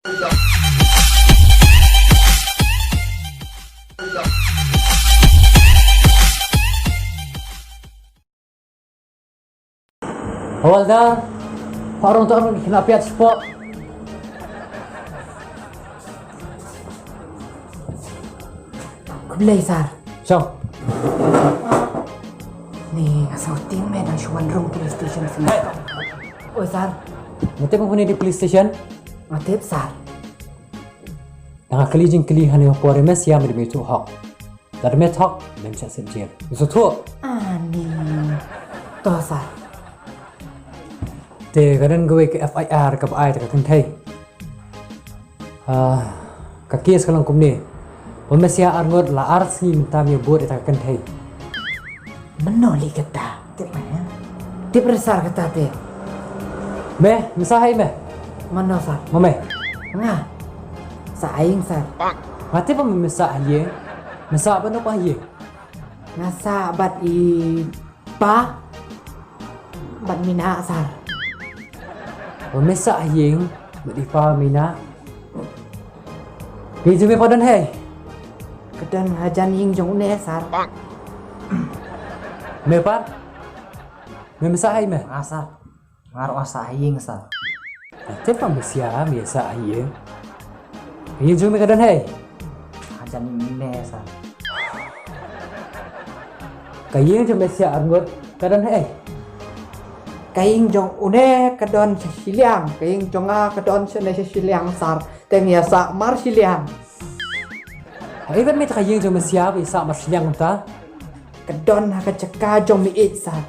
Hawaldar, parang taon kinapiat po. Kublay, Sar. So, Ni asal teammate ang Shwanrong police station sa Hey! Oy, Sar. nanti mo di police station. Matip, Sar. Nakakalijing kilihan yung pore mes ya may tu hak. Dar met hak, mem sa jail. So tu, Ani. To, Sar. te kadan gawe ke FIR ka ai ta kan thai. Ka kes kalang kumni. Pemes ya arngot la arsi minta mi buat ta kan thai. Menoli kata. Tip mana? Tip resar kata te. Me, misahai me. Mano, Sar? Mame. Nga. Sa aing, Sar. Mati pa memesa ye. Mesa apa no pa ye? Nasa bat i pa. Bat mina, Sar. Memesa ye, badi pa mina. Pi jume padan hai. Kedan hajan ying jong ne, Sar. Me pa. Memesa hai me. Asar. Ngaruh asa aing, Sar. Mati pa mesia biasa ye. Ye jume kadan hai. Hajan ying ne, Sar. Kaye jume sia arngot kadan hai. Kaing jong une kedon siliang, kaing jonga kedon siliang, Sar. Tengya sa mar siliang. Hai ban me ta kaye jume sia bisa masyang ta. Kedon ha keceka jong miit, Sar.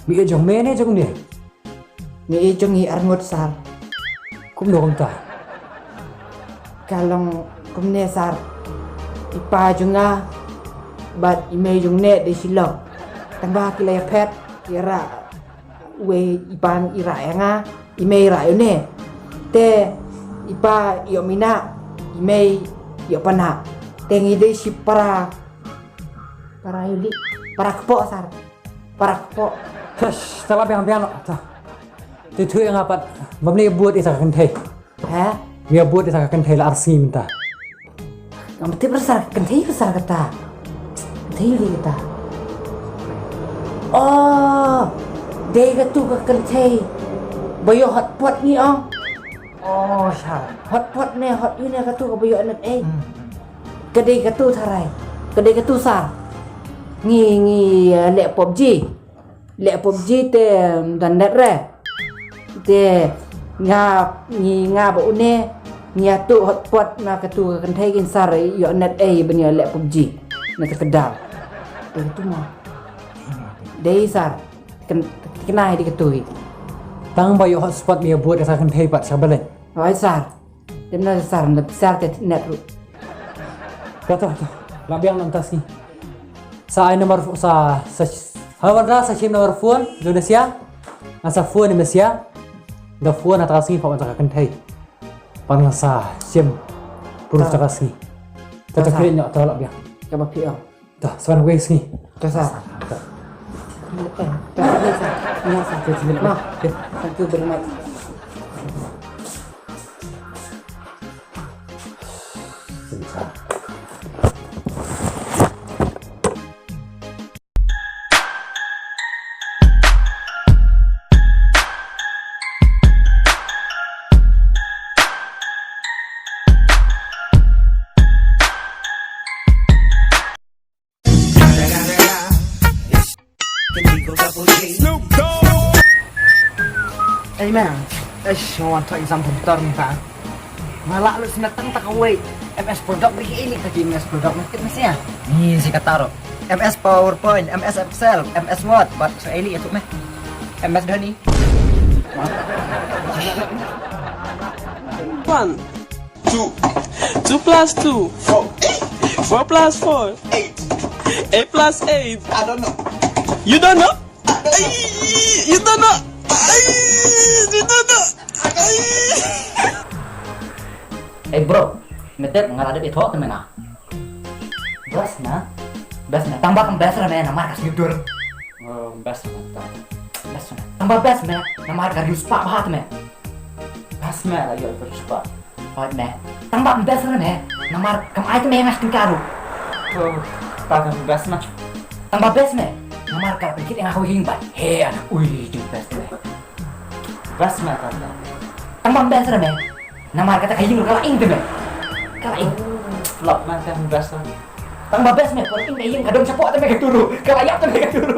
Mi jong me ne jong ne. Miit jong i arngot, Sar. Kum no ta. Kalong kumne, Sar. Ipa jonga bat ime jong ne de silong. Tangba kilaya pet ira we ipang ira nga ime ira yone. Te ipa yo mina ime yo pana. Tengi de si para yuli para kepo, Sar. Para kepo. Hush, tala biang ta. Tu tu yang apat. Mamne buat isa kan thai. Ha? Mi buat isa kan thai la arsi minta. Kamu ti besar kentai besar kata. Kentai yuli kata. Oh, dia tu ke kentai. Bayo hotpot ni oh. Oh, sya. Hotpot ni hot ini katu ke bayo anak Kedai katu tharai. Kedai katu sar. Ngi lek PUBG. Lek PUBG te dan net re. Te nga ba une nya tu hotpot na katu kan thai kin sar yo net benya lek PUBG. Na terkedal. Tu mah. Dei sar. Kenai di ketui. Tang bayo hotspot mi buat isa kan thai pat sabalen. Oi sar. Demna sar na sar te net ru. Kata. Labiang nantas ni. Sa ay nomor sa Hawandra sa sim nomor phone Indonesia. Nasa phone ni Malaysia. Da phone atas ni pa kan thai. Pang sa sim purus atas ni. Tata kiri nyok tolak biang. Kamu pio. Dah, sekarang gue sini. Tu sar. Tapi sar. Nya sar. Nah, thank you very much. Ê mẹ, ê, want to example bentar nih Pak. Malah lu senatang tak away. MS product lagi ini lagi MS product market masih ya. Nih si kata ro. MS PowerPoint, MS Excel, MS Word, buat saya ini itu meh. MS dah nih. 1, 2, 2 plus 2, 4 plus 4, 8 plus 8. I don't know. You don't know? You don't know? You don't know? Bro, metep ngarada di thok temen ah. Bas na tambah kan bas na markas nyudur. Oh, best mantap. Best me. Tambah best me. Nama harga ruspak bahat me. Best me lagi bersuka. Bahat me. Tambah best me. Nama kam ai tu me mas tingkaru. Oh, takkan best me. Tambah best me. Nama harga pikir yang aku hingga. Hei, ui, di best me. Best me tanda. Tambah best me. Nama harga tak hingga kalau ing tu me. Kalau ing. Flop me kan best me. Tambah best me. Kalau ing kadang sapok tu me keturu. Kalau ayam tu me keturu.